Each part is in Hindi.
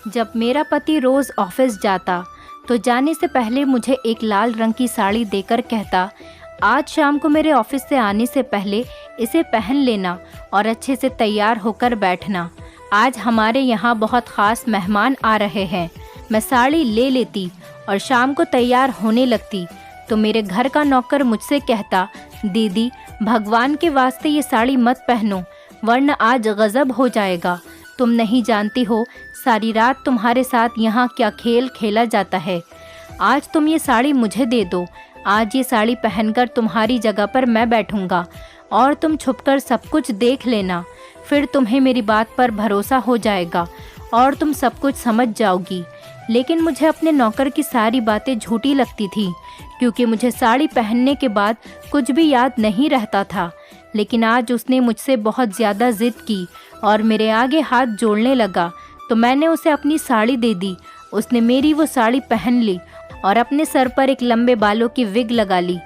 जब मेरा पति रोज़ ऑफिस जाता तो जाने से पहले मुझे एक लाल रंग की साड़ी देकर कहता, आज शाम को मेरे ऑफिस से आने से पहले इसे पहन लेना और अच्छे से तैयार होकर बैठना। आज हमारे यहाँ बहुत ख़ास मेहमान आ रहे हैं। मैं साड़ी ले लेती और शाम को तैयार होने लगती तो मेरे घर का नौकर मुझसे कहता, दीदी भगवान के वास्ते ये साड़ी मत पहनो वरना आज गज़ब हो जाएगा। तुम नहीं जानती हो सारी रात तुम्हारे साथ यहाँ क्या खेल खेला जाता है। आज तुम ये साड़ी मुझे दे दो। आज ये साड़ी पहनकर तुम्हारी जगह पर मैं बैठूंगा और तुम छुपकर सब कुछ देख लेना। फिर तुम्हें मेरी बात पर भरोसा हो जाएगा और तुम सब कुछ समझ जाओगी। लेकिन मुझे अपने नौकर की सारी बातें झूठी लगती थी क्योंकि मुझे साड़ी पहनने के बाद कुछ भी याद नहीं रहता था। लेकिन आज उसने मुझसे बहुत ज़्यादा ज़िद की और मेरे आगे हाथ जोड़ने लगा तो मैंने उसे अपनी साड़ी दे दी। उसने मेरी वो साड़ी पहन ली और अपने सर पर एक लंबे बालों की विग लगा ली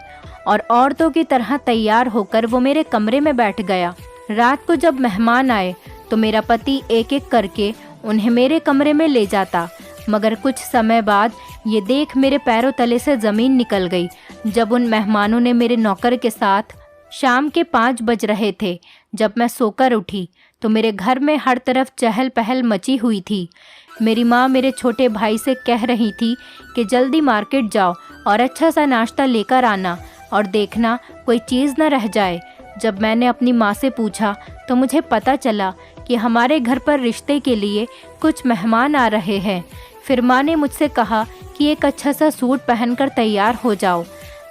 और औरतों की तरह तैयार होकर वो मेरे कमरे में बैठ गया। रात को जब मेहमान आए तो मेरा पति एक एक करके उन्हें मेरे कमरे में ले जाता, मगर कुछ समय बाद ये देख मेरे पैरों तले से ज़मीन निकल गई जब उन मेहमानों ने मेरे नौकर के साथ शाम के 5 बज रहे थे। जब मैं सोकर उठी तो मेरे घर में हर तरफ चहल पहल मची हुई थी। मेरी माँ मेरे छोटे भाई से कह रही थी कि जल्दी मार्केट जाओ और अच्छा सा नाश्ता लेकर आना और देखना कोई चीज़ न रह जाए। जब मैंने अपनी माँ से पूछा तो मुझे पता चला कि हमारे घर पर रिश्ते के लिए कुछ मेहमान आ रहे हैं। फिर माँ ने मुझसे कहा कि एक अच्छा सा सूट पहनकर तैयार हो जाओ।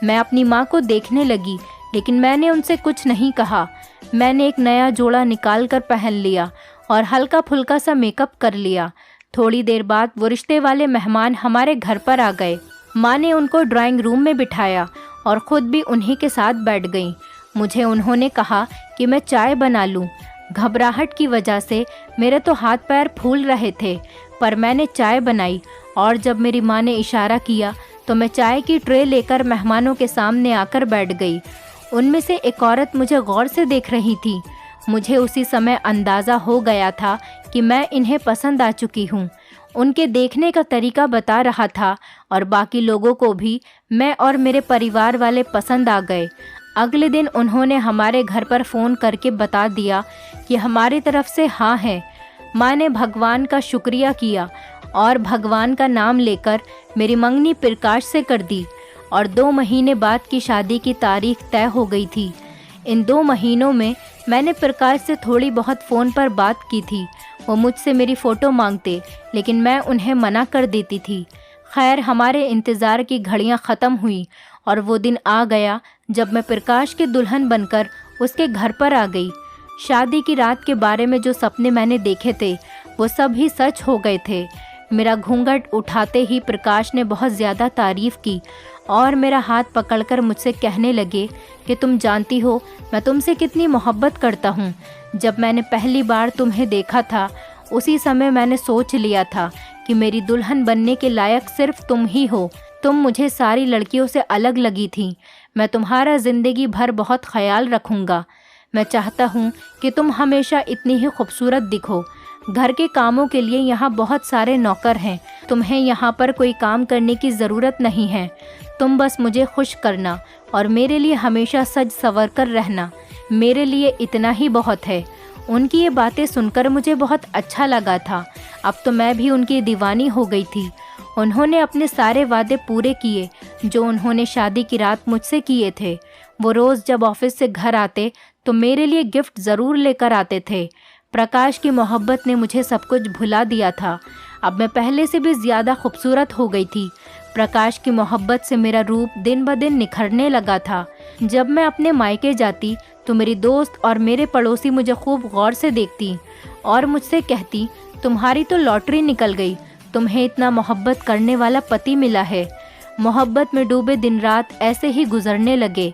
मैं अपनी माँ को देखने लगी लेकिन मैंने उनसे कुछ नहीं कहा। मैंने एक नया जोड़ा निकाल कर पहन लिया और हल्का फुल्का सा मेकअप कर लिया। थोड़ी देर बाद वो रिश्ते वाले मेहमान हमारे घर पर आ गए। माँ ने उनको ड्राइंग रूम में बिठाया और ख़ुद भी उन्हीं के साथ बैठ गई। मुझे उन्होंने कहा कि मैं चाय बना लूँ। घबराहट की वजह से मेरे तो हाथ पैर फूल रहे थे, पर मैंने चाय बनाई और जब मेरी माँ ने इशारा किया तो मैं चाय की ट्रे लेकर मेहमानों के सामने आकर बैठ गई। उनमें से एक औरत मुझे गौर से देख रही थी। मुझे उसी समय अंदाज़ा हो गया था कि मैं इन्हें पसंद आ चुकी हूँ। उनके देखने का तरीका बता रहा था और बाकी लोगों को भी मैं और मेरे परिवार वाले पसंद आ गए। अगले दिन उन्होंने हमारे घर पर फ़ोन करके बता दिया कि हमारी तरफ से हाँ है। माँ ने भगवान का शुक्रिया किया और भगवान का नाम लेकर मेरी मंगनी प्रकाश से कर दी और 2 महीने बाद की शादी की तारीख तय हो गई थी। इन 2 महीनों में मैंने प्रकाश से थोड़ी बहुत फ़ोन पर बात की थी। वो मुझसे मेरी फ़ोटो मांगते लेकिन मैं उन्हें मना कर देती थी। खैर हमारे इंतज़ार की घड़ियां ख़त्म हुई और वो दिन आ गया जब मैं प्रकाश की दुल्हन बनकर उसके घर पर आ गई। शादी की रात के बारे में जो सपने मैंने देखे थे वो सब ही सच हो गए थे। मेरा घूंघट उठाते ही प्रकाश ने बहुत ज़्यादा तारीफ़ की और मेरा हाथ पकड़कर मुझसे कहने लगे कि तुम जानती हो मैं तुमसे कितनी मोहब्बत करता हूँ। जब मैंने पहली बार तुम्हें देखा था उसी समय मैंने सोच लिया था कि मेरी दुल्हन बनने के लायक सिर्फ तुम ही हो। तुम मुझे सारी लड़कियों से अलग लगी थी। मैं तुम्हारा ज़िंदगी भर बहुत ख्याल रखूँगा। मैं चाहता हूँ कि तुम हमेशा इतनी ही खूबसूरत दिखो। घर के कामों के लिए यहाँ बहुत सारे नौकर हैं। तुम्हें यहाँ पर कोई काम करने की ज़रूरत नहीं है। तुम बस मुझे खुश करना और मेरे लिए हमेशा सज संवर कर रहना। मेरे लिए इतना ही बहुत है। उनकी ये बातें सुनकर मुझे बहुत अच्छा लगा था। अब तो मैं भी उनकी दीवानी हो गई थी। उन्होंने अपने सारे वादे पूरे किए जो उन्होंने शादी की रात मुझसे किए थे। वो रोज़ जब ऑफिस से घर आते तो मेरे लिए गिफ्ट ज़रूर लेकर आते थे। प्रकाश की मोहब्बत ने मुझे सब कुछ भुला दिया था। अब मैं पहले से भी ज़्यादा खूबसूरत हो गई थी। प्रकाश की मोहब्बत से मेरा रूप दिन ब दिन निखरने लगा था। जब मैं अपने मायके जाती तो मेरी दोस्त और मेरे पड़ोसी मुझे खूब गौर से देखती और मुझसे कहती, तुम्हारी तो लॉटरी निकल गई, तुम्हें इतना मोहब्बत करने वाला पति मिला है। मोहब्बत में डूबे दिन रात ऐसे ही गुजरने लगे।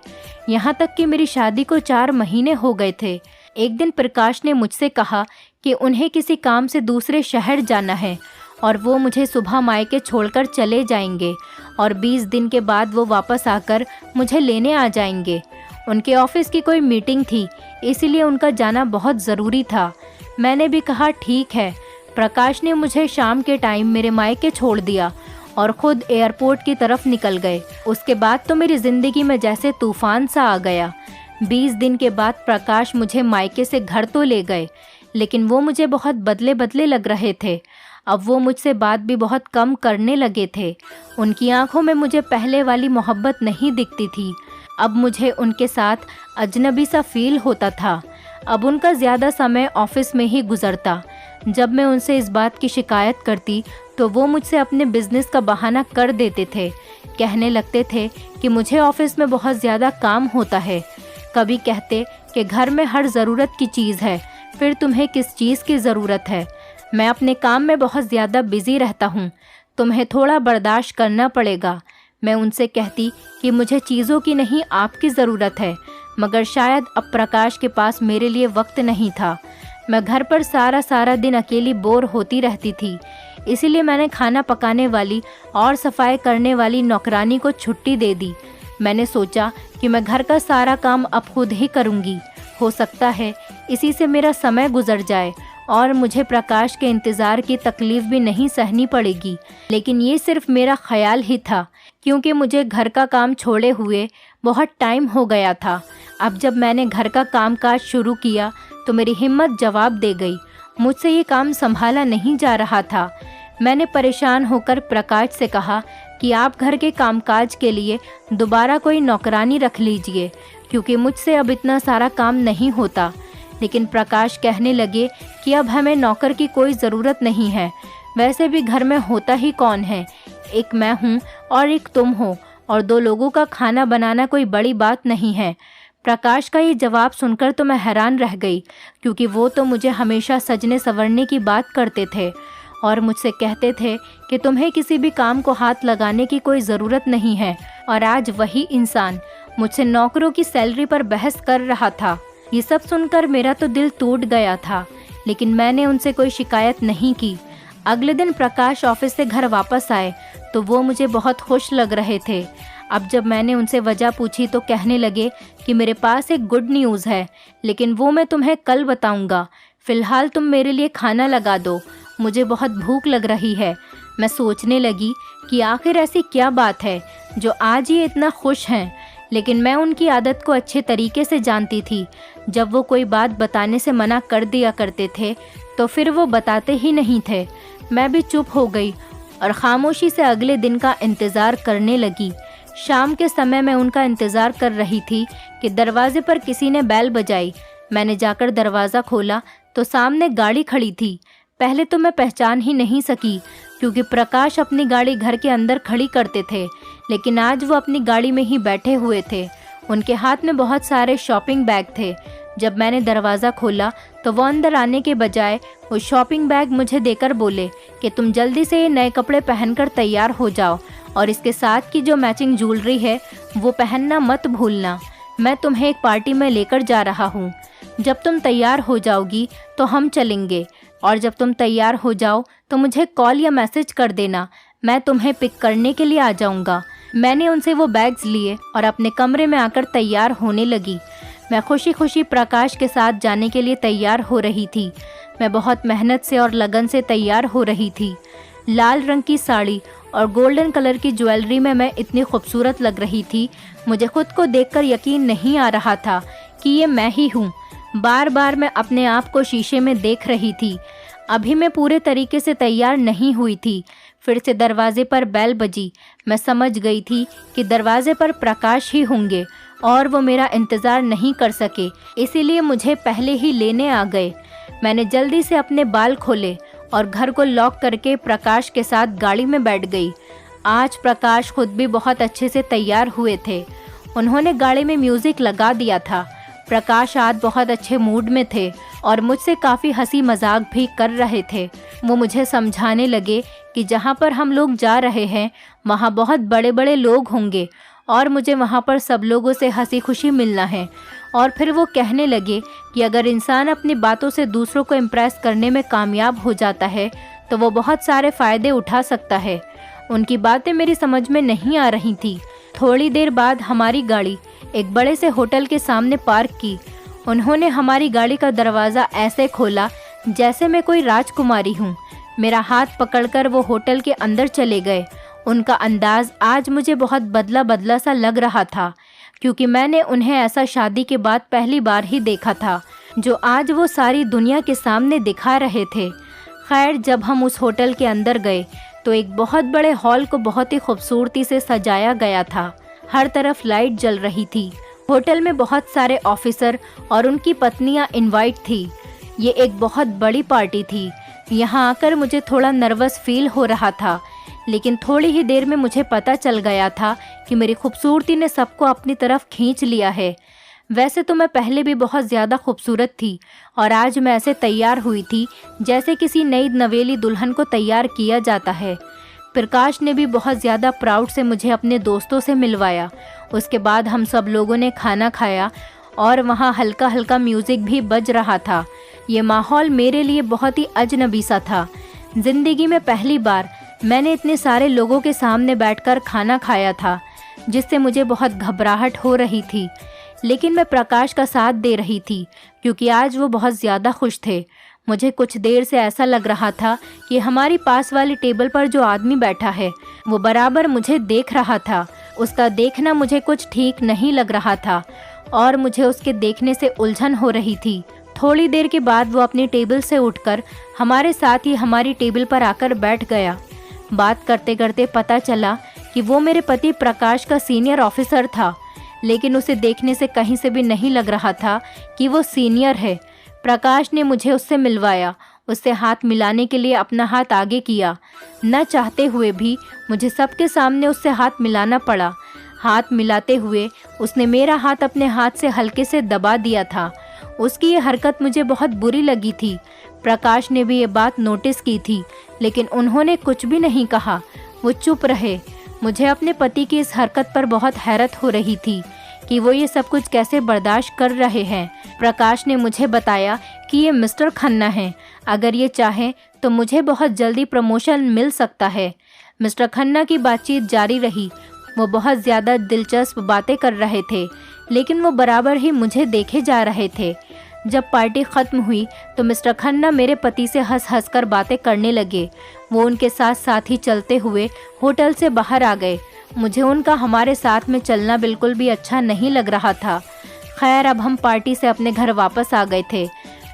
यहाँ तक कि मेरी शादी को 4 महीने हो गए थे। एक दिन प्रकाश ने मुझसे कहा कि उन्हें किसी काम से दूसरे शहर जाना है और वो मुझे सुबह मायके छोड़कर चले जाएंगे और 20 दिन के बाद वो वापस आकर मुझे लेने आ जाएंगे। उनके ऑफिस की कोई मीटिंग थी, इसीलिए उनका जाना बहुत ज़रूरी था। मैंने भी कहा ठीक है। प्रकाश ने मुझे शाम के टाइम मेरे मायके छोड़ दिया और खुद एयरपोर्ट की तरफ निकल गए। उसके बाद तो मेरी ज़िंदगी में जैसे तूफान सा आ गया। 20 दिन के बाद प्रकाश मुझे मायके से घर तो ले गए, लेकिन वो मुझे बहुत बदले बदले लग रहे थे। अब वो मुझसे बात भी बहुत कम करने लगे थे। उनकी आंखों में मुझे पहले वाली मोहब्बत नहीं दिखती थी। अब मुझे उनके साथ अजनबी सा फील होता था। अब उनका ज़्यादा समय ऑफिस में ही गुजरता। जब मैं उनसे इस बात की शिकायत करती तो वो मुझसे अपने बिजनेस का बहाना कर देते थे। कहने लगते थे कि मुझे ऑफिस में बहुत ज़्यादा काम होता है। कभी कहते कि घर में हर ज़रूरत की चीज़ है, फिर तुम्हें किस चीज़ की ज़रूरत है। मैं अपने काम में बहुत ज़्यादा बिज़ी रहता हूँ, तुम्हें थोड़ा बर्दाश्त करना पड़ेगा। मैं उनसे कहती कि मुझे चीज़ों की नहीं आपकी ज़रूरत है, मगर शायद अब प्रकाश के पास मेरे लिए वक्त नहीं था। मैं घर पर सारा दिन अकेली बोर होती रहती थी। इसीलिए मैंने खाना पकाने वाली और सफाई करने वाली नौकरानी को छुट्टी दे दी। मैंने सोचा कि मैं घर का सारा काम अब खुद ही करूँगी। हो सकता है इसी से मेरा समय गुजर जाए और मुझे प्रकाश के इंतज़ार की तकलीफ़ भी नहीं सहनी पड़ेगी। लेकिन ये सिर्फ मेरा ख्याल ही था, क्योंकि मुझे घर का काम छोड़े हुए बहुत टाइम हो गया था। अब जब मैंने घर का कामकाज शुरू किया तो मेरी हिम्मत जवाब दे गई। मुझसे ये काम संभाला नहीं जा रहा था। मैंने परेशान होकर प्रकाश से कहा कि आप घर के कामकाज के लिए दोबारा कोई नौकरानी रख लीजिए, क्योंकि मुझसे अब इतना सारा काम नहीं होता। लेकिन प्रकाश कहने लगे कि अब हमें नौकर की कोई ज़रूरत नहीं है। वैसे भी घर में होता ही कौन है, एक मैं हूँ और एक तुम हो, और 2 लोगों का खाना बनाना कोई बड़ी बात नहीं है। प्रकाश का ये जवाब सुनकर तो मैं हैरान रह गई, क्योंकि वो तो मुझे हमेशा सजने संवरने की बात करते थे और मुझसे कहते थे कि तुम्हें किसी भी काम को हाथ लगाने की कोई ज़रूरत नहीं है। और आज वही इंसान मुझसे नौकरों की सैलरी पर बहस कर रहा था। ये सब सुनकर मेरा तो दिल टूट गया था, लेकिन मैंने उनसे कोई शिकायत नहीं की। अगले दिन प्रकाश ऑफिस से घर वापस आए तो वो मुझे बहुत खुश लग रहे थे। अब जब मैंने उनसे वजह पूछी तो कहने लगे कि मेरे पास एक गुड न्यूज़ है, लेकिन वो मैं तुम्हें कल बताऊंगा। फ़िलहाल तुम मेरे लिए खाना लगा दो, मुझे बहुत भूख लग रही है। मैं सोचने लगी कि आखिर ऐसी क्या बात है जो आज ये इतना खुश हैं, लेकिन मैं उनकी आदत को अच्छे तरीके से जानती थी। जब वो कोई बात बताने से मना कर दिया करते थे तो फिर वो बताते ही नहीं थे। मैं भी चुप हो गई और ख़ामोशी से अगले दिन का इंतज़ार करने लगी। शाम के समय मैं उनका इंतज़ार कर रही थी कि दरवाजे पर किसी ने बेल बजाई। मैंने जाकर दरवाज़ा खोला तो सामने गाड़ी खड़ी थी। पहले तो मैं पहचान ही नहीं सकी, क्योंकि प्रकाश अपनी गाड़ी घर के अंदर खड़ी करते थे, लेकिन आज वो अपनी गाड़ी में ही बैठे हुए थे। उनके हाथ में बहुत सारे शॉपिंग बैग थे। जब मैंने दरवाज़ा खोला तो वो अंदर आने के बजाय वो शॉपिंग बैग मुझे देकर बोले कि तुम जल्दी से ये नए कपड़े पहनकर तैयार हो जाओ, और इसके साथ की जो मैचिंग ज्वेलरी है वो पहनना मत भूलना। मैं तुम्हें एक पार्टी में लेकर जा रहा हूँ। जब तुम तैयार हो जाओगी तो हम चलेंगे, और जब तुम तैयार हो जाओ तो मुझे कॉल या मैसेज कर देना, मैं तुम्हें पिक करने के लिए आ जाऊँगा। मैंने उनसे वो बैग्स लिए और अपने कमरे में आकर तैयार होने लगी। मैं खुशी खुशी प्रकाश के साथ जाने के लिए तैयार हो रही थी। मैं बहुत मेहनत से और लगन से तैयार हो रही थी। लाल रंग की साड़ी और गोल्डन कलर की ज्वेलरी में मैं इतनी खूबसूरत लग रही थी, मुझे खुद को देखकर यकीन नहीं आ रहा था कि ये मैं ही हूँ। बार बार मैं अपने आप को शीशे में देख रही थी। अभी मैं पूरे तरीके से तैयार नहीं हुई थी। फिर से दरवाजे पर बेल बजी। मैं समझ गई थी कि दरवाजे पर प्रकाश ही होंगे और वो मेरा इंतज़ार नहीं कर सके, इसीलिए मुझे पहले ही लेने आ गए। मैंने जल्दी से अपने बाल खोले और घर को लॉक करके प्रकाश के साथ गाड़ी में बैठ गई। आज प्रकाश खुद भी बहुत अच्छे से तैयार हुए थे। उन्होंने गाड़ी में म्यूज़िक लगा दिया था। प्रकाश आज बहुत अच्छे मूड में थे और मुझसे काफ़ी हंसी मजाक भी कर रहे थे। वो मुझे समझाने लगे कि जहाँ पर हम लोग जा रहे हैं वहाँ बहुत बड़े बड़े लोग होंगे और मुझे वहाँ पर सब लोगों से हंसी खुशी मिलना है। और फिर वो कहने लगे कि अगर इंसान अपनी बातों से दूसरों को इम्प्रेस करने में कामयाब हो जाता है तो वो बहुत सारे फ़ायदे उठा सकता है। उनकी बातें मेरी समझ में नहीं आ रही थी। थोड़ी देर बाद हमारी गाड़ी एक बड़े से होटल के सामने पार्क की। उन्होंने हमारी गाड़ी का दरवाज़ा ऐसे खोला जैसे मैं कोई राजकुमारी हूँ। मेरा हाथ पकड़कर वो होटल के अंदर चले गए। उनका अंदाज आज मुझे बहुत बदला बदला सा लग रहा था, क्योंकि मैंने उन्हें ऐसा शादी के बाद पहली बार ही देखा था जो आज वो सारी दुनिया के सामने दिखा रहे थे। खैर, जब हम उस होटल के अंदर गए तो एक बहुत बड़े हॉल को बहुत ही खूबसूरती से सजाया गया था। हर तरफ लाइट जल रही थी। होटल में बहुत सारे ऑफिसर और उनकी पत्नियां इनवाइट थी। ये एक बहुत बड़ी पार्टी थी। यहाँ आकर मुझे थोड़ा नर्वस फील हो रहा था, लेकिन थोड़ी ही देर में मुझे पता चल गया था कि मेरी खूबसूरती ने सबको अपनी तरफ खींच लिया है। वैसे तो मैं पहले भी बहुत ज़्यादा खूबसूरत थी और आज मैं ऐसे तैयार हुई थी जैसे किसी नई नवेली दुल्हन को तैयार किया जाता है। प्रकाश ने भी बहुत ज़्यादा प्राउड से मुझे अपने दोस्तों से मिलवाया। उसके बाद हम सब लोगों ने खाना खाया और वहाँ हल्का हल्का म्यूज़िक भी बज रहा था। ये माहौल मेरे लिए बहुत ही अजनबी सा था। ज़िंदगी में पहली बार मैंने इतने सारे लोगों के सामने बैठकर खाना खाया था, जिससे मुझे बहुत घबराहट हो रही थी। लेकिन मैं प्रकाश का साथ दे रही थी क्योंकि आज वो बहुत ज़्यादा खुश थे। मुझे कुछ देर से ऐसा लग रहा था कि हमारी पास वाली टेबल पर जो आदमी बैठा है वो बराबर मुझे देख रहा था। उसका देखना मुझे कुछ ठीक नहीं लग रहा था और मुझे उसके देखने से उलझन हो रही थी। थोड़ी देर के बाद वो अपनी टेबल से उठकर हमारे साथ ही हमारी टेबल पर आकर बैठ गया। बात करते करते पता चला कि वो मेरे पति प्रकाश का सीनियर ऑफिसर था, लेकिन उसे देखने से कहीं से भी नहीं लग रहा था कि वो सीनियर है। प्रकाश ने मुझे उससे मिलवाया। उससे हाथ मिलाने के लिए अपना हाथ आगे किया। न चाहते हुए भी मुझे सबके सामने उससे हाथ मिलाना पड़ा। हाथ मिलाते हुए उसने मेरा हाथ अपने हाथ से हल्के से दबा दिया था। उसकी ये हरकत मुझे बहुत बुरी लगी थी। प्रकाश ने भी ये बात नोटिस की थी, लेकिन उन्होंने कुछ भी नहीं कहा। वो चुप रहे। मुझे अपने पति की इस हरकत पर बहुत हैरत हो रही थी कि वो ये सब कुछ कैसे बर्दाश्त कर रहे हैं। प्रकाश ने मुझे बताया कि ये मिस्टर खन्ना हैं। अगर ये चाहें तो मुझे बहुत जल्दी प्रमोशन मिल सकता है। मिस्टर खन्ना की बातचीत जारी रही। वो बहुत ज़्यादा दिलचस्प बातें कर रहे थे, लेकिन वो बराबर ही मुझे देखे जा रहे थे। जब पार्टी ख़त्म हुई तो मिस्टर खन्ना मेरे पति से हंस हंस कर बातें करने लगे। वो उनके साथ साथ ही चलते हुए होटल से बाहर आ गए। मुझे उनका हमारे साथ में चलना बिल्कुल भी अच्छा नहीं लग रहा था। खैर, अब हम पार्टी से अपने घर वापस आ गए थे।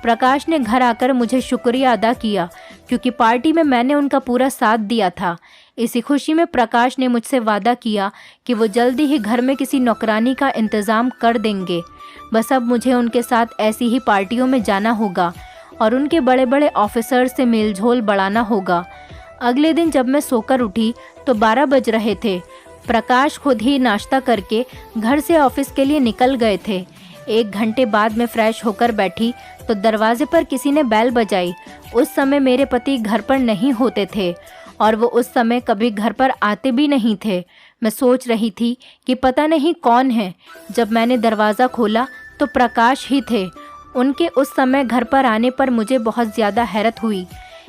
प्रकाश ने घर आकर मुझे शुक्रिया अदा किया क्योंकि पार्टी में मैंने उनका पूरा साथ दिया था। इसी खुशी में प्रकाश ने मुझसे वादा किया कि वो जल्दी ही घर में किसी नौकरानी का इंतज़ाम कर देंगे। बस अब मुझे उनके साथ ऐसी ही पार्टियों में जाना होगा और उनके बड़े बड़े ऑफिसर से मेलझोल बढ़ाना होगा। अगले दिन जब मैं सोकर उठी तो 12 बज रहे थे। प्रकाश खुद ही नाश्ता करके घर से ऑफिस के लिए निकल गए थे। 1 घंटे बाद मैं फ्रेश होकर बैठी तो दरवाजे पर किसी ने बेल बजाई। उस समय मेरे पति घर पर नहीं होते थे और वो उस समय कभी घर पर आते भी नहीं थे। मैं सोच रही थी कि पता नहीं कौन है। जब मैंने दरवाज़ा खोला तो प्रकाश ही थे। उनके उस समय घर पर आने पर मुझे बहुत ज़्यादा हैरत हुई,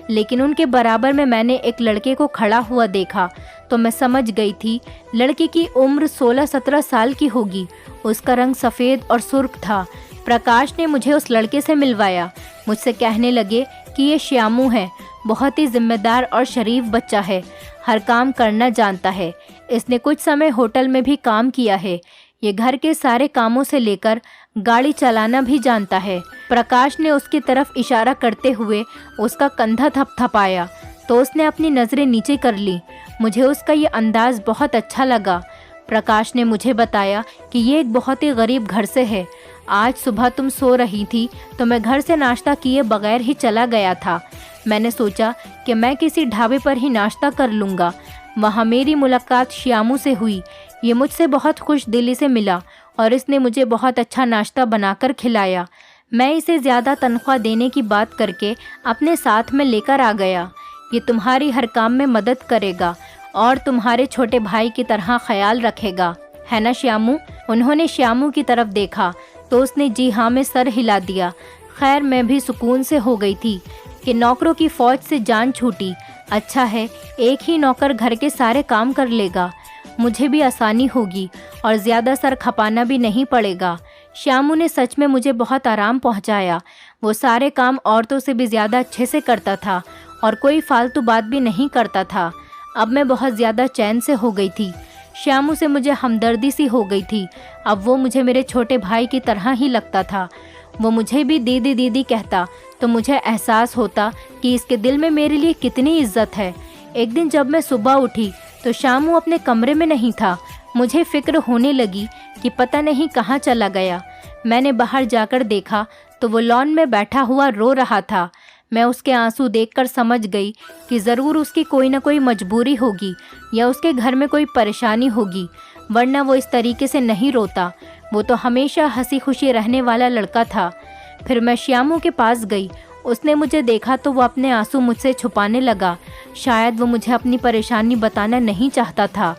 लेकिन उनके बराबर में मैंने एक लड़के को खड़ा हुआ देखा तो मैं समझ गई थी लड़के की उम्र 16-17 साल की होगी। उसका रंग सफ़ेद और सुर्ख था। प्रकाश ने मुझे उस लड़के से मिलवाया। मुझसे कहने लगे कि ये श्यामू है, बहुत ही जिम्मेदार और शरीफ बच्चा है, हर काम करना जानता है। इसने कुछ समय होटल में भी काम किया है। ये घर के सारे कामों से लेकर गाड़ी चलाना भी जानता है। प्रकाश ने उसकी तरफ इशारा करते हुए उसका कंधा थपथपाया तो उसने अपनी नज़रें नीचे कर ली। मुझे उसका ये अंदाज़ बहुत अच्छा लगा। प्रकाश ने मुझे बताया कि ये एक बहुत ही गरीब घर से है। आज सुबह तुम सो रही थी तो मैं घर से नाश्ता किए बगैर ही चला गया था। मैंने सोचा कि मैं किसी ढाबे पर ही नाश्ता कर लूँगा। वहाँ मेरी मुलाकात श्यामू से हुई। ये मुझसे बहुत खुश दिली से मिला और इसने मुझे बहुत अच्छा नाश्ता बनाकर खिलाया। मैं इसे ज़्यादा तनख्वाह देने की बात करके अपने साथ में लेकर आ गया। ये तुम्हारी हर काम में मदद करेगा और तुम्हारे छोटे भाई की तरह ख्याल रखेगा, है ना श्यामू? उन्होंने श्यामू की तरफ देखा तो उसने जी हाँ में सर हिला दिया। खैर, मैं भी सुकून से हो गई थी कि नौकरों की फ़ौज से जान छूटी। अच्छा है, एक ही नौकर घर के सारे काम कर लेगा। मुझे भी आसानी होगी और ज़्यादा सर खपाना भी नहीं पड़ेगा। श्यामू ने सच में मुझे बहुत आराम पहुंचाया। वो सारे काम औरतों से भी ज़्यादा अच्छे से करता था और कोई फालतू बात भी नहीं करता था। अब मैं बहुत ज़्यादा चैन से हो गई थी। श्यामू से मुझे हमदर्दी सी हो गई थी। अब वो मुझे मेरे छोटे भाई की तरह ही लगता था। वो मुझे भी दीदी दीदी कहता तो मुझे एहसास होता कि इसके दिल में मेरे लिए कितनी इज्जत है। एक दिन जब मैं सुबह उठी तो श्यामू अपने कमरे में नहीं था। मुझे फिक्र होने लगी कि पता नहीं कहाँ चला गया। मैंने बाहर जाकर देखा तो वो लॉन में बैठा हुआ रो रहा था। मैं उसके आंसू देखकर समझ गई कि ज़रूर उसकी कोई ना कोई मजबूरी होगी या उसके घर में कोई परेशानी होगी, वरना वो इस तरीके से नहीं रोता। वो तो हमेशा हंसी खुशी रहने वाला लड़का था। फिर मैं श्यामू के पास गई। उसने मुझे देखा तो वो अपने आंसू मुझसे छुपाने लगा। शायद वो मुझे अपनी परेशानी बताना नहीं चाहता था।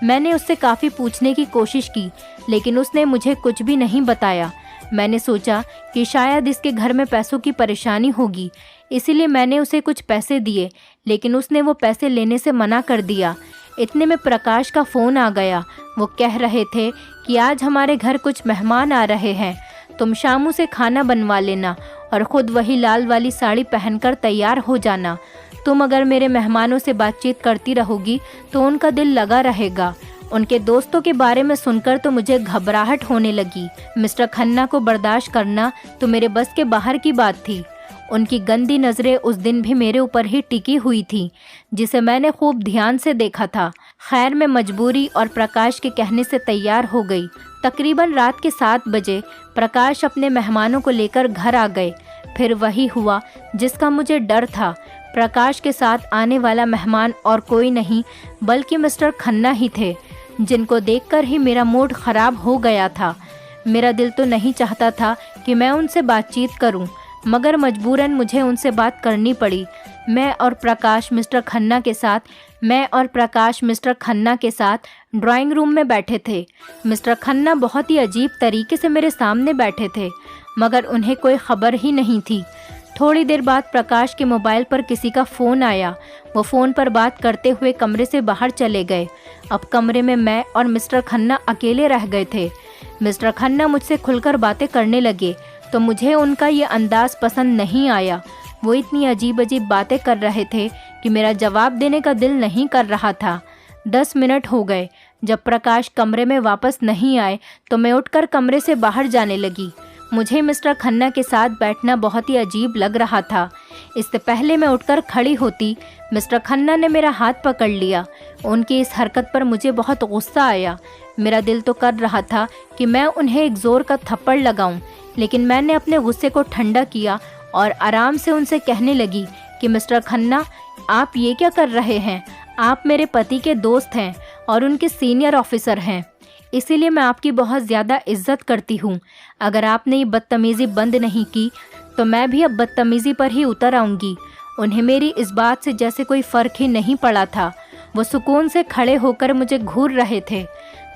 मैंने उससे काफ़ी पूछने की कोशिश की, लेकिन उसने मुझे कुछ भी नहीं बताया। मैंने सोचा कि शायद इसके घर में पैसों की परेशानी होगी, इसीलिए मैंने उसे कुछ पैसे दिए, लेकिन उसने वो पैसे लेने से मना कर दिया। इतने में प्रकाश का फ़ोन आ गया। वो कह रहे थे कि आज हमारे घर कुछ मेहमान आ रहे हैं, तुम श्यामू से खाना बनवा लेना और ख़ुद वही लाल वाली साड़ी पहनकर तैयार हो जाना। तुम अगर मेरे मेहमानों से बातचीत करती रहोगी तो उनका दिल लगा रहेगा। उनके दोस्तों के बारे में सुनकर तो मुझे घबराहट होने लगी। मिस्टर खन्ना को बर्दाश्त करना तो मेरे बस के बाहर की बात थी। उनकी गंदी नज़रें उस दिन भी मेरे ऊपर ही टिकी हुई थी, जिसे मैंने खूब ध्यान से देखा था। खैर, मैं मजबूरी और प्रकाश के कहने से तैयार हो गई। तकरीबन रात के 7 बजे प्रकाश अपने मेहमानों को लेकर घर आ गए। फिर वही हुआ जिसका मुझे डर था। प्रकाश के साथ आने वाला मेहमान और कोई नहीं बल्कि मिस्टर खन्ना ही थे, जिनको देखकर ही मेरा मूड ख़राब हो गया था। मेरा दिल तो नहीं चाहता था कि मैं उनसे बातचीत करूं, मगर मजबूरन मुझे उनसे बात करनी पड़ी। मैं और प्रकाश मिस्टर खन्ना के साथ ड्राइंग रूम में बैठे थे। मिस्टर खन्ना बहुत ही अजीब तरीके से मेरे सामने बैठे थे, मगर उन्हें कोई खबर ही नहीं थी। थोड़ी देर बाद प्रकाश के मोबाइल पर किसी का फ़ोन आया। वो फ़ोन पर बात करते हुए कमरे से बाहर चले गए। अब कमरे में मैं और मिस्टर खन्ना अकेले रह गए थे। मिस्टर खन्ना मुझसे खुलकर बातें करने लगे तो मुझे उनका ये अंदाज़ पसंद नहीं आया। वो इतनी अजीब अजीब बातें कर रहे थे कि मेरा जवाब देने का दिल नहीं कर रहा था। 10 मिनट हो गए। जब प्रकाश कमरे में वापस नहीं आए तो मैं उठकर कमरे से बाहर जाने लगी। मुझे मिस्टर खन्ना के साथ बैठना बहुत ही अजीब लग रहा था। इससे पहले मैं उठकर खड़ी होती, मिस्टर खन्ना ने मेरा हाथ पकड़ लिया। उनकी इस हरकत पर मुझे बहुत गुस्सा आया। मेरा दिल तो कर रहा था कि मैं उन्हें एक ज़ोर का थप्पड़ लगाऊं, लेकिन मैंने अपने गुस्से को ठंडा किया और आराम से उनसे कहने लगी कि मिस्टर खन्ना, आप ये क्या कर रहे हैं? आप मेरे पति के दोस्त हैं और उनके सीनियर ऑफिसर हैं, इसीलिए मैं आपकी बहुत ज़्यादा इज्जत करती हूँ। अगर आपने ये बदतमीज़ी बंद नहीं की तो मैं भी अब बदतमीज़ी पर ही उतर आऊँगी। उन्हें मेरी इस बात से जैसे कोई फ़र्क ही नहीं पड़ा था। वो सुकून से खड़े होकर मुझे घूर रहे थे।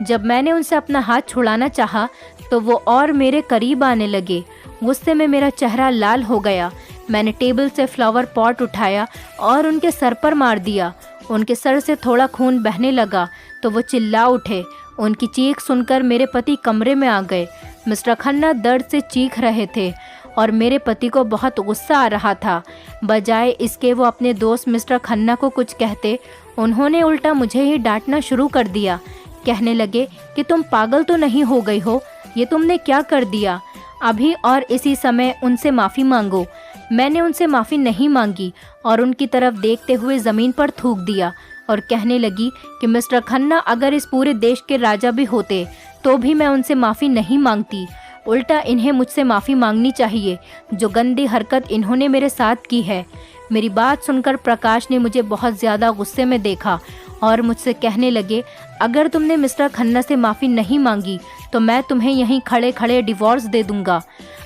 जब मैंने उनसे अपना हाथ छुड़ाना चाहा तो वो और मेरे करीब आने लगे। गुस्से में मेरा चेहरा लाल हो गया। मैंने टेबल से फ्लावर पॉट उठाया और उनके सर पर मार दिया। उनके सर से थोड़ा खून बहने लगा तो वो चिल्ला उठे। उनकी चीख सुनकर मेरे पति कमरे में आ गए। मिस्टर खन्ना दर्द से चीख रहे थे और मेरे पति को बहुत गुस्सा आ रहा था। बजाय इसके वो अपने दोस्त मिस्टर खन्ना को कुछ कहते, उन्होंने उल्टा मुझे ही डांटना शुरू कर दिया। कहने लगे कि तुम पागल तो नहीं हो गई हो, ये तुमने क्या कर दिया? अभी और इसी समय उनसे माफ़ी मांगो। मैंने उनसे माफ़ी नहीं मांगी और उनकी तरफ देखते हुए ज़मीन पर थूक दिया और कहने लगी कि मिस्टर खन्ना अगर इस पूरे देश के राजा भी होते तो भी मैं उनसे माफ़ी नहीं मांगती। उल्टा इन्हें मुझसे माफ़ी मांगनी चाहिए, जो गंदी हरकत इन्होंने मेरे साथ की है। मेरी बात सुनकर प्रकाश ने मुझे बहुत ज़्यादा गुस्से में देखा और मुझसे कहने लगे, अगर तुमने मिस्टर खन्ना से माफ़ी नहीं मांगी तो मैं तुम्हें यहीं खड़े खड़े डिवोर्स दे दूंगा।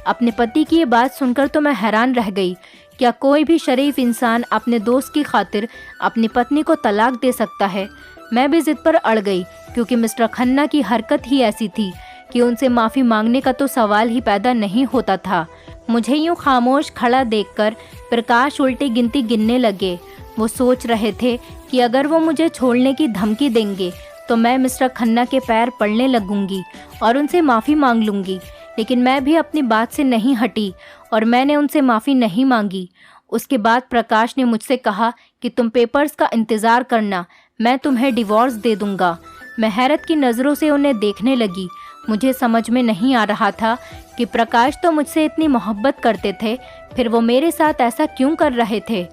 अपने पति की ये बात सुनकर तो मैं हैरान रह गई। क्या कोई भी शरीफ इंसान अपने दोस्त की खातिर अपनी पत्नी को तलाक दे सकता है? मैं भी ज़िद पर अड़ गई, क्योंकि मिस्टर खन्ना की हरकत ही ऐसी थी कि उनसे माफ़ी मांगने का तो सवाल ही पैदा नहीं होता था। मुझे यूँ खामोश खड़ा देखकर प्रकाश उल्टी गिनती गिनने लगे। वो सोच रहे थे कि अगर वो मुझे छोड़ने की धमकी देंगे तो मैं मिस्टर खन्ना के पैर पड़ने लगूंगी और उनसे माफ़ी मांग लूँगी। लेकिन मैं भी अपनी बात से नहीं हटी और मैंने उनसे माफ़ी नहीं मांगी। उसके बाद प्रकाश ने मुझसे कहा कि तुम पेपर्स का इंतज़ार करना, मैं तुम्हें डिवोर्स दे दूंगा। मैं हैरत की नज़रों से उन्हें देखने लगी। मुझे समझ में नहीं आ रहा था कि प्रकाश तो मुझसे इतनी मोहब्बत करते थे, फिर वो मेरे साथ ऐसा क्यों कर रहे थे,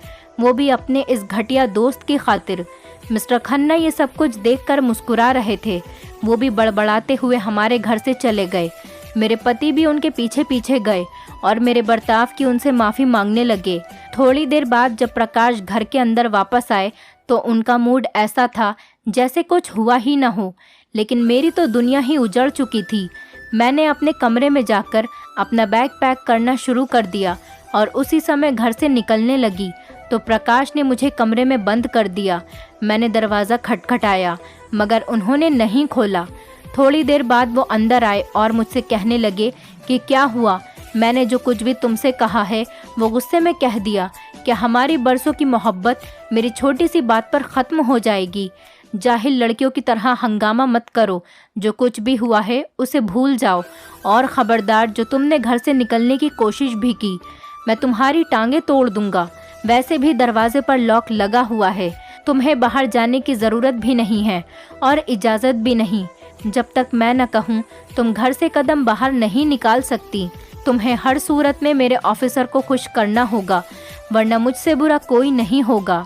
वो भी अपने इस घटिया दोस्त की खातिर। मिस्टर खन्ना ये सब कुछ देखकर मुस्कुरा रहे थे। वो भी बड़बड़ाते हुए हमारे घर से चले गए। मेरे पति भी उनके पीछे पीछे गए और मेरे बर्ताव की उनसे माफ़ी मांगने लगे। थोड़ी देर बाद जब प्रकाश घर के अंदर वापस आए तो उनका मूड ऐसा था जैसे कुछ हुआ ही न हो, लेकिन मेरी तो दुनिया ही उजड़ चुकी थी। मैंने अपने कमरे में जाकर अपना बैग पैक करना शुरू कर दिया और उसी समय घर से निकलने लगी तो प्रकाश ने मुझे कमरे में बंद कर दिया। मैंने दरवाज़ा खटखटाया मगर उन्होंने नहीं खोला। थोड़ी देर बाद वो अंदर आए और मुझसे कहने लगे कि क्या हुआ, मैंने जो कुछ भी तुमसे कहा है वो गुस्से में कह दिया। क्या हमारी बरसों की मोहब्बत मेरी छोटी सी बात पर ख़त्म हो जाएगी? जाहिल लड़कियों की तरह हंगामा मत करो, जो कुछ भी हुआ है उसे भूल जाओ और ख़बरदार जो तुमने घर से निकलने की कोशिश भी की, मैं तुम्हारी टांगें तोड़ दूंगा। वैसे भी दरवाजे पर लॉक लगा हुआ है, तुम्हें बाहर जाने की ज़रूरत भी नहीं है और इजाज़त भी नहीं। जब तक मैं न कहूँ तुम घर से कदम बाहर नहीं निकाल सकती। तुम्हें हर सूरत में मेरे ऑफिसर को खुश करना होगा, वरना मुझसे बुरा कोई नहीं होगा।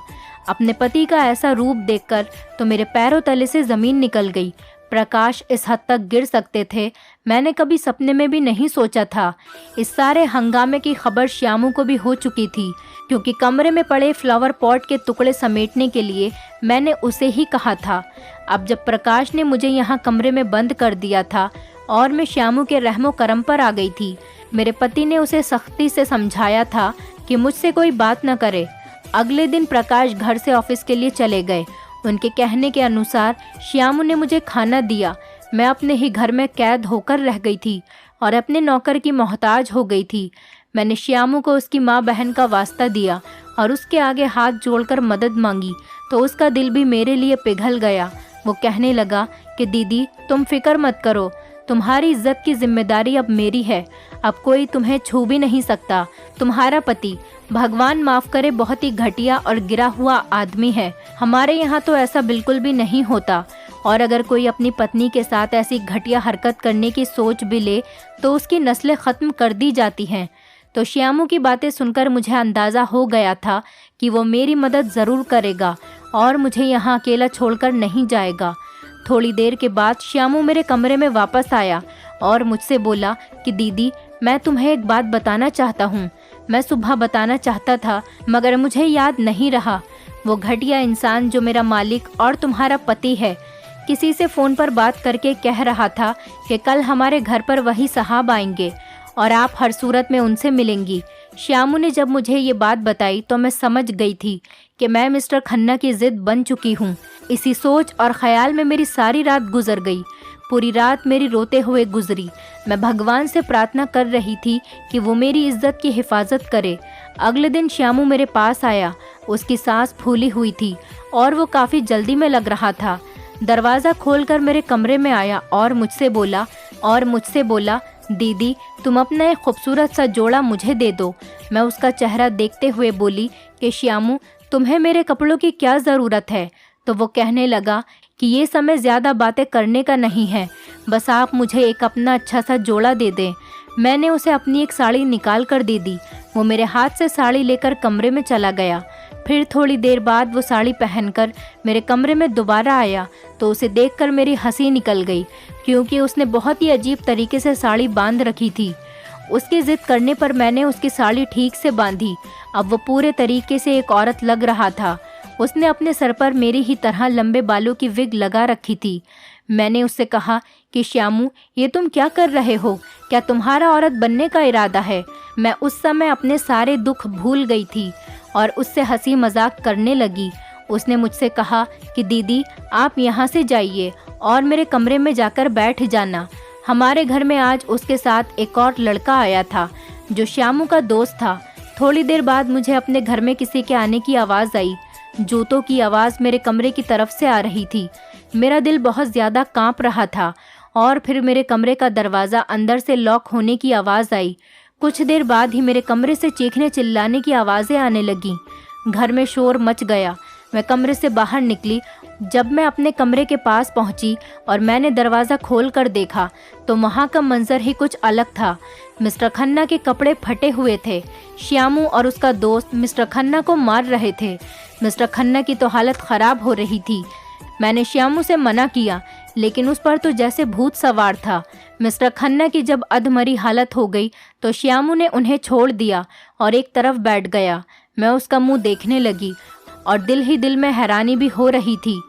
अपने पति का ऐसा रूप देखकर तो मेरे पैरों तले से ज़मीन निकल गई। प्रकाश इस हद तक गिर सकते थे, मैंने कभी सपने में भी नहीं सोचा था। इस सारे हंगामे की खबर श्यामू को भी हो चुकी थी, क्योंकि कमरे में पड़े फ्लावर पॉट के टुकड़े समेटने के लिए मैंने उसे ही कहा था। अब जब प्रकाश ने मुझे यहाँ कमरे में बंद कर दिया था और मैं श्यामू के रहमो करम पर आ गई थी, मेरे पति ने उसे सख्ती से समझाया था कि मुझसे कोई बात न करे। अगले दिन प्रकाश घर से ऑफिस के लिए चले गए। उनके कहने के अनुसार श्यामू ने मुझे खाना दिया। मैं अपने ही घर में कैद होकर रह गई थी और अपने नौकर की मोहताज हो गई थी। मैंने श्यामू को उसकी माँ बहन का वास्ता दिया और उसके आगे हाथ जोड़कर मदद मांगी तो उसका दिल भी मेरे लिए पिघल गया। वो कहने लगा कि दीदी तुम फिक्र मत करो, तुम्हारी इज्जत की जिम्मेदारी अब मेरी है, अब कोई तुम्हें छू भी नहीं सकता। तुम्हारा पति, भगवान माफ़ करे, बहुत ही घटिया और गिरा हुआ आदमी है। हमारे यहाँ तो ऐसा बिल्कुल भी नहीं होता, और अगर कोई अपनी पत्नी के साथ ऐसी घटिया हरकत करने की सोच भी ले तो उसकी नस्लें ख़त्म कर दी जाती हैं। तो श्यामू की बातें सुनकर मुझे अंदाज़ा हो गया था कि वो मेरी मदद ज़रूर करेगा और मुझे यहाँ अकेला छोड़कर नहीं जाएगा। थोड़ी देर के बाद श्यामू मेरे कमरे में वापस आया और मुझसे बोला कि दीदी मैं तुम्हें एक बात बताना चाहता हूँ। मैं सुबह बताना चाहता था मगर मुझे याद नहीं रहा। वो घटिया इंसान जो मेरा मालिक और तुम्हारा पति है, किसी से फ़ोन पर बात करके कह रहा था कि कल हमारे घर पर वही साहब आएंगे और आप हर सूरत में उनसे मिलेंगी। श्यामू ने जब मुझे ये बात बताई तो मैं समझ गई थी कि मैं मिस्टर खन्ना की ज़िद बन चुकी हूँ। इसी सोच और ख्याल में मेरी सारी रात गुजर गई। पूरी रात मेरी रोते हुए गुजरी। मैं भगवान से प्रार्थना कर रही थी कि वो मेरी इज्जत की हिफाजत करे। अगले दिन श्यामू मेरे पास आया। उसकी सांस फूली हुई थी और वो काफ़ी जल्दी में लग रहा था। दरवाज़ा खोलकर मेरे कमरे में आया और मुझसे बोला दीदी तुम अपना एक खूबसूरत सा जोड़ा मुझे दे दो। मैं उसका चेहरा देखते हुए बोली कि श्यामू तुम्हें मेरे कपड़ों की क्या ज़रूरत है? तो वो कहने लगा कि ये समय ज़्यादा बातें करने का नहीं है, बस आप मुझे एक अपना अच्छा सा जोड़ा दे दें। मैंने उसे अपनी एक साड़ी निकाल कर दे दी। वो मेरे हाथ से साड़ी लेकर कमरे में चला गया। फिर थोड़ी देर बाद वो साड़ी पहनकर मेरे कमरे में दोबारा आया तो उसे देखकर मेरी हंसी निकल गई, क्योंकि उसने बहुत ही अजीब तरीके से साड़ी बांध रखी थी। उसकी ज़िद करने पर मैंने उसकी साड़ी ठीक से बांधी। अब वो पूरे तरीके से एक औरत लग रहा था। उसने अपने सर पर मेरी ही तरह लंबे बालों की विग लगा रखी थी। मैंने उससे कहा कि श्यामू ये तुम क्या कर रहे हो? क्या तुम्हारा औरत बनने का इरादा है? मैं उस समय अपने सारे दुख भूल गई थी और उससे हंसी मजाक करने लगी। उसने मुझसे कहा कि दीदी आप यहाँ से जाइए और मेरे कमरे में जाकर बैठ जाना। हमारे घर में आज उसके साथ एक और लड़का आया था जो श्यामू का दोस्त था। थोड़ी देर बाद मुझे अपने घर में किसी के आने की आवाज़ आई। जूतों की आवाज़ मेरे कमरे की तरफ से आ रही थी। मेरा दिल बहुत ज़्यादा कांप रहा था और फिर मेरे कमरे का दरवाज़ा अंदर से लॉक होने की आवाज़ आई। कुछ देर बाद ही मेरे कमरे से चीखने चिल्लाने की आवाज़ें आने लगीं। घर में शोर मच गया। मैं कमरे से बाहर निकली। जब मैं अपने कमरे के पास पहुंची और मैंने दरवाज़ा खोल कर देखा तो वहाँ का मंजर ही कुछ अलग था। मिस्टर खन्ना के कपड़े फटे हुए थे। श्यामू और उसका दोस्त मिस्टर खन्ना को मार रहे थे। मिस्टर खन्ना की तो हालत ख़राब हो रही थी। मैंने श्यामू से मना किया, लेकिन उस पर तो जैसे भूत सवार था। मिस्टर खन्ना की जब अधमरी हालत हो गई तो श्यामू ने उन्हें छोड़ दिया और एक तरफ बैठ गया। मैं उसका मुंह देखने लगी और दिल ही दिल में हैरानी भी हो रही थी।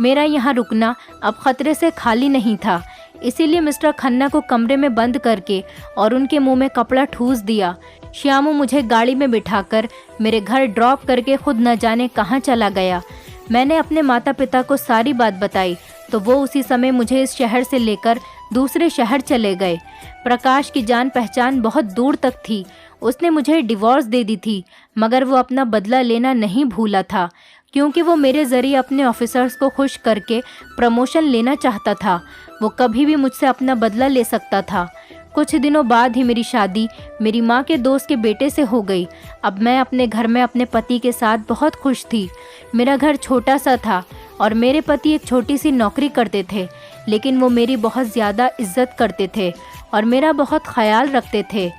मेरा यहाँ रुकना अब खतरे से खाली नहीं था, इसीलिए मिस्टर खन्ना को कमरे में बंद करके और उनके मुंह में कपड़ा ठूस दिया। श्यामू मुझे गाड़ी में बिठाकर मेरे घर ड्रॉप करके खुद न जाने कहाँ चला गया। मैंने अपने माता पिता को सारी बात बताई तो वो उसी समय मुझे इस शहर से लेकर दूसरे शहर चले गए। प्रकाश की जान पहचान बहुत दूर तक थी। उसने मुझे डिवोर्स दे दी थी, मगर वो अपना बदला लेना नहीं भूला था, क्योंकि वो मेरे ज़रिए अपने ऑफिसर्स को खुश करके प्रमोशन लेना चाहता था। वो कभी भी मुझसे अपना बदला ले सकता था। कुछ दिनों बाद ही मेरी शादी मेरी माँ के दोस्त के बेटे से हो गई। अब मैं अपने घर में अपने पति के साथ बहुत खुश थी। मेरा घर छोटा सा था और मेरे पति एक छोटी सी नौकरी करते थे, लेकिन वो मेरी बहुत ज़्यादा इज्जत करते थे और मेरा बहुत ख्याल रखते थे।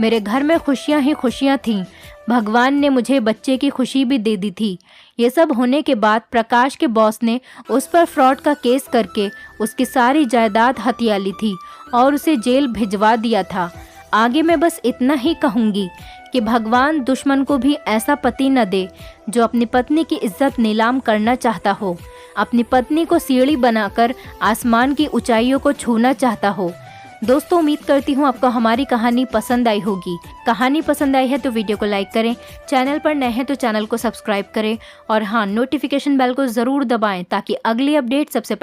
मेरे घर में खुशियाँ ही खुशियाँ थीं। भगवान ने मुझे बच्चे की खुशी भी दे दी थी। ये सब होने के बाद प्रकाश के बॉस ने उस पर फ्रॉड का केस करके उसकी सारी जायदाद हथिया ली थी और उसे जेल भिजवा दिया था। आगे मैं बस इतना ही कहूँगी कि भगवान दुश्मन को भी ऐसा पति न दे जो अपनी पत्नी की इज्जत नीलाम करना चाहता हो, अपनी पत्नी को सीढ़ी बनाकर आसमान की ऊंचाइयों को छूना चाहता हो। दोस्तों, उम्मीद करती हूँ आपको हमारी कहानी पसंद आई होगी। कहानी पसंद आई है तो वीडियो को लाइक करें, चैनल पर नए हैं तो चैनल को सब्सक्राइब करें और हाँ, नोटिफिकेशन बेल को ज़रूर दबाएं ताकि अगली अपडेट सबसे